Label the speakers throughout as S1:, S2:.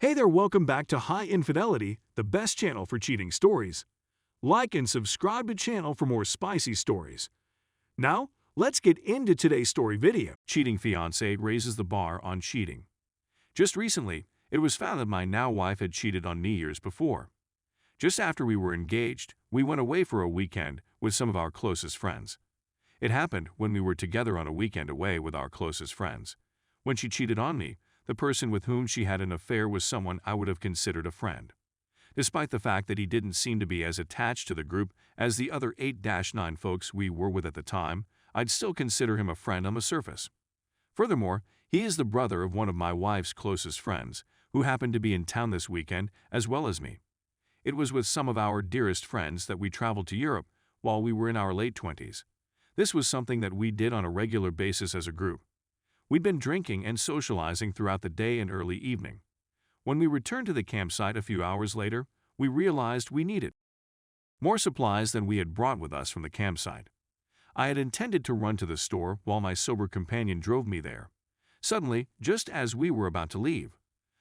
S1: Hey there, welcome back to High Infidelity, the best channel for cheating stories. Like and subscribe to channel for more spicy stories. Now, let's get into today's story video. Cheating fiancé raises the bar on cheating. Just recently, it was found that my now wife had cheated on New Year's before. Just after we were engaged, we went away for a weekend with some of our closest friends. It happened when we were together on a weekend away with our closest friends. When she cheated on me, the person with whom she had an affair was someone I would have considered a friend. Despite the fact that he didn't seem to be as attached to the group as the other 8-9 folks we were with at the time, I'd still consider him a friend on the surface. Furthermore, he is the brother of one of my wife's closest friends, who happened to be in town this weekend as well as me. It was with some of our dearest friends that we traveled to Europe while we were in our late 20s. This was something that we did on a regular basis as a group. We'd been drinking and socializing throughout the day and early evening. When we returned to the campsite a few hours later, we realized we needed more supplies than we had brought with us from the campsite. I had intended to run to the store while my sober companion drove me there. Suddenly, just as we were about to leave,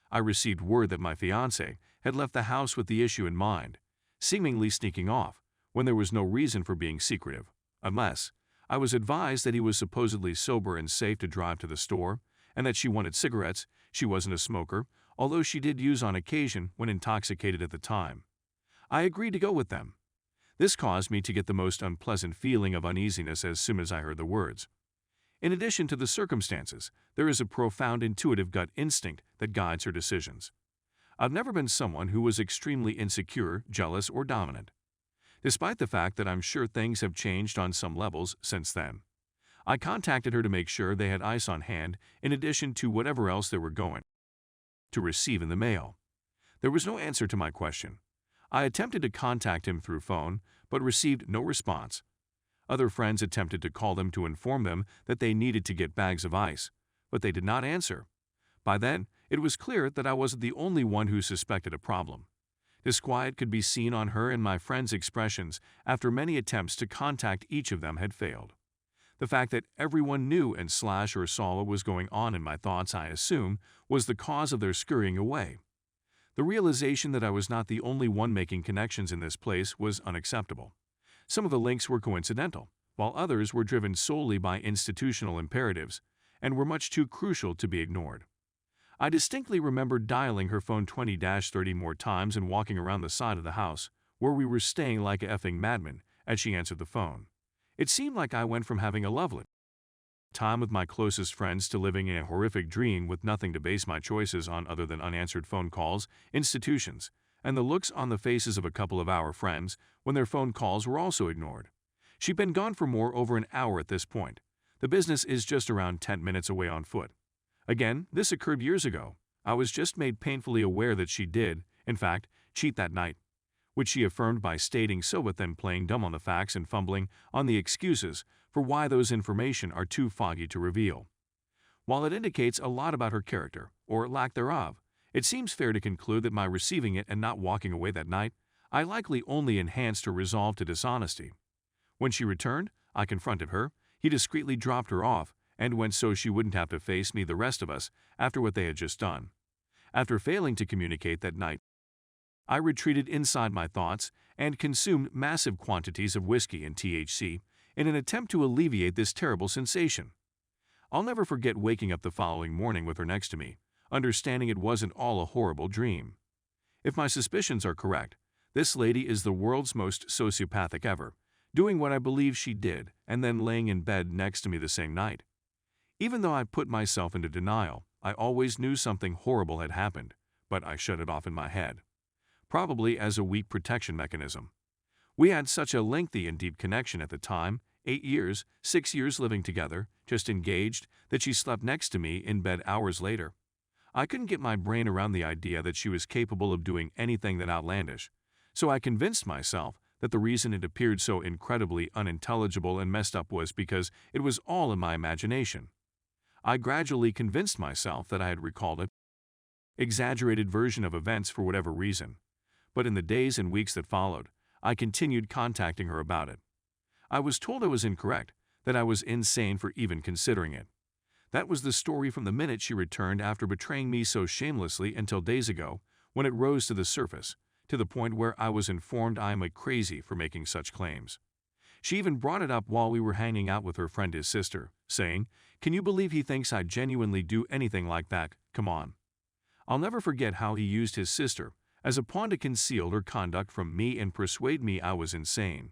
S1: I received word that my fiancé had left the house with the issue in mind, seemingly sneaking off when there was no reason for being secretive, unless I was advised that he was supposedly sober and safe to drive to the store, and that she wanted cigarettes. She wasn't a smoker, although she did use on occasion when intoxicated at the time. I agreed to go with them. This caused me to get the most unpleasant feeling of uneasiness as soon as I heard the words. In addition to the circumstances, there is a profound intuitive gut instinct that guides her decisions. I've never been someone who was extremely insecure, jealous, or dominant. Despite the fact that I'm sure things have changed on some levels since then. I contacted her to make sure they had ice on hand in addition to whatever else they were going to receive in the mail. There was no answer to my question. I attempted to contact him through phone, but received no response. Other friends attempted to call them to inform them that they needed to get bags of ice, but they did not answer. By then, it was clear that I wasn't the only one who suspected a problem. Disquiet could be seen on her and my friends' expressions after many attempts to contact each of them had failed. The fact that everyone knew and or saw what was going on in my thoughts, I assume, was the cause of their scurrying away. The realization that I was not the only one making connections in this place was unacceptable. Some of the links were coincidental, while others were driven solely by institutional imperatives and were much too crucial to be ignored. I distinctly remember dialing her phone 20-30 more times and walking around the side of the house, where we were staying like a effing madman, as she answered the phone. It seemed like I went from having a lovely time with my closest friends to living in a horrific dream with nothing to base my choices on other than unanswered phone calls, institutions, and the looks on the faces of a couple of our friends when their phone calls were also ignored. She'd been gone for over an hour at this point. The business is just around 10 minutes away on foot. Again, this occurred years ago. I was just made painfully aware that she did, in fact, cheat that night, which she affirmed by stating so, but then playing dumb on the facts and fumbling on the excuses for why those information are too foggy to reveal. While it indicates a lot about her character, or lack thereof, it seems fair to conclude that my receiving it and not walking away that night, I likely only enhanced her resolve to dishonesty. When she returned, I confronted her, he discreetly dropped her off, and went so she wouldn't have to face me, the rest of us, after what they had just done. After failing to communicate that night, I retreated inside my thoughts and consumed massive quantities of whiskey and THC in an attempt to alleviate this terrible sensation. I'll never forget waking up the following morning with her next to me, understanding it wasn't all a horrible dream. If my suspicions are correct, this lady is the world's most sociopathic ever, doing what I believe she did and then laying in bed next to me the same night. Even though I put myself into denial, I always knew something horrible had happened, but I shut it off in my head. Probably as a weak protection mechanism. We had such a lengthy and deep connection at the time, 8 years, 6 years living together, just engaged, that she slept next to me in bed hours later. I couldn't get my brain around the idea that she was capable of doing anything that outlandish, so I convinced myself that the reason it appeared so incredibly unintelligible and messed up was because it was all in my imagination. I gradually convinced myself that I had recalled an exaggerated version of events for whatever reason, but in the days and weeks that followed, I continued contacting her about it. I was told I was incorrect, that I was insane for even considering it. That was the story from the minute she returned after betraying me so shamelessly until days ago, when it rose to the surface, to the point where I was informed I am crazy for making such claims. She even brought it up while we were hanging out with her friend his sister, saying, "Can you believe he thinks I'd genuinely do anything like that? Come on." I'll never forget how he used his sister as a pawn to conceal her conduct from me and persuade me I was insane.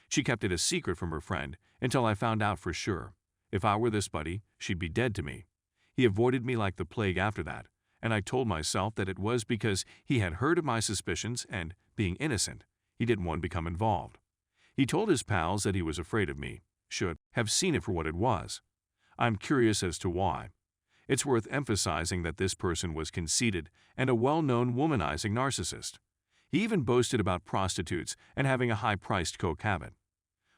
S1: She kept it a secret from her friend until I found out for sure. If I were this buddy, she'd be dead to me. He avoided me like the plague after that, and I told myself that it was because he had heard of my suspicions and, being innocent, he didn't want to become involved. He told his pals that he was afraid of me, should have seen it for what it was. I'm curious as to why. It's worth emphasizing that this person was conceited and a well-known womanizing narcissist. He even boasted about prostitutes and having a high-priced coke habit.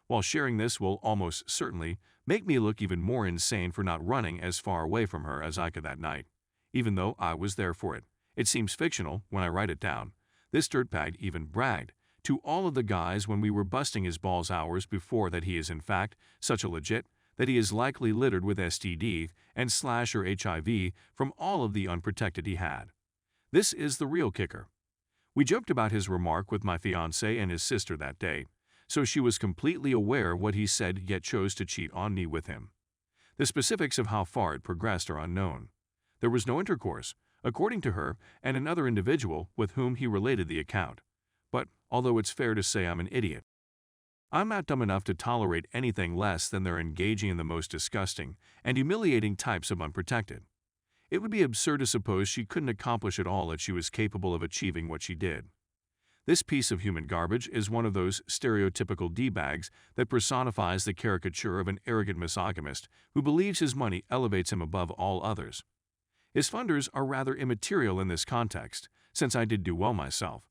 S1: While sharing this will almost certainly make me look even more insane for not running as far away from her as I could that night, even though I was there for it. It seems fictional when I write it down. This dirtbag even bragged to all of the guys when we were busting his balls hours before that he is in fact such a legit that he is likely littered with STD and / or HIV from all of the unprotected he had. This is the real kicker. We joked about his remark with my fiancé and his sister that day, so she was completely aware of what he said yet chose to cheat on me with him. The specifics of how far it progressed are unknown. There was no intercourse, according to her and another individual with whom he related the account. But, although it's fair to say I'm an idiot, I'm not dumb enough to tolerate anything less than they're engaging in the most disgusting and humiliating types of unprotected. It would be absurd to suppose she couldn't accomplish it all if she was capable of achieving what she did. This piece of human garbage is one of those stereotypical D-bags that personifies the caricature of an arrogant misogynist who believes his money elevates him above all others. His funders are rather immaterial in this context, since I did do well myself.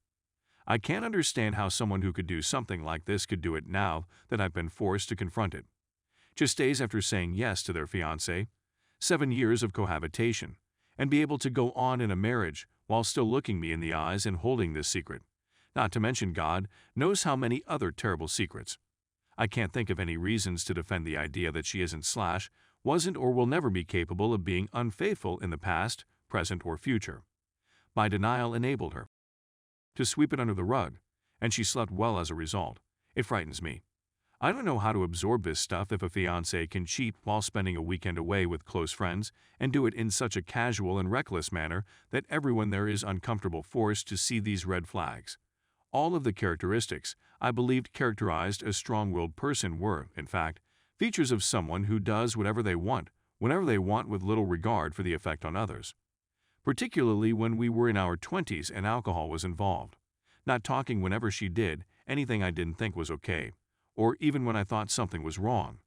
S1: I can't understand how someone who could do something like this could do it now that I've been forced to confront it. Just days after saying yes to their fiancé, 7 years of cohabitation, and be able to go on in a marriage while still looking me in the eyes and holding this secret. Not to mention God knows how many other terrible secrets. I can't think of any reasons to defend the idea that she isn't / wasn't or will never be capable of being unfaithful in the past, present, or future. My denial enabled her to sweep it under the rug, and she slept well as a result. It frightens me. I don't know how to absorb this stuff if a fiancé can cheat while spending a weekend away with close friends and do it in such a casual and reckless manner that everyone there is uncomfortable forced to see these red flags. All of the characteristics I believed characterized a strong-willed person were, in fact, features of someone who does whatever they want, whenever they want with little regard for the effect on others. Particularly when we were in our 20s and alcohol was involved. Not talking whenever she did anything I didn't think was okay, or even when I thought something was wrong.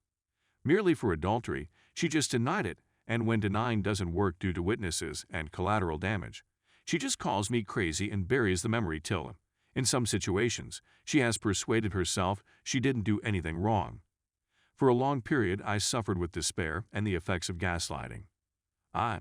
S1: Merely for adultery, she just denied it, and when denying doesn't work due to witnesses and collateral damage, she just calls me crazy and buries the memory till, in some situations, she has persuaded herself she didn't do anything wrong. For a long period, I suffered with despair and the effects of gaslighting. I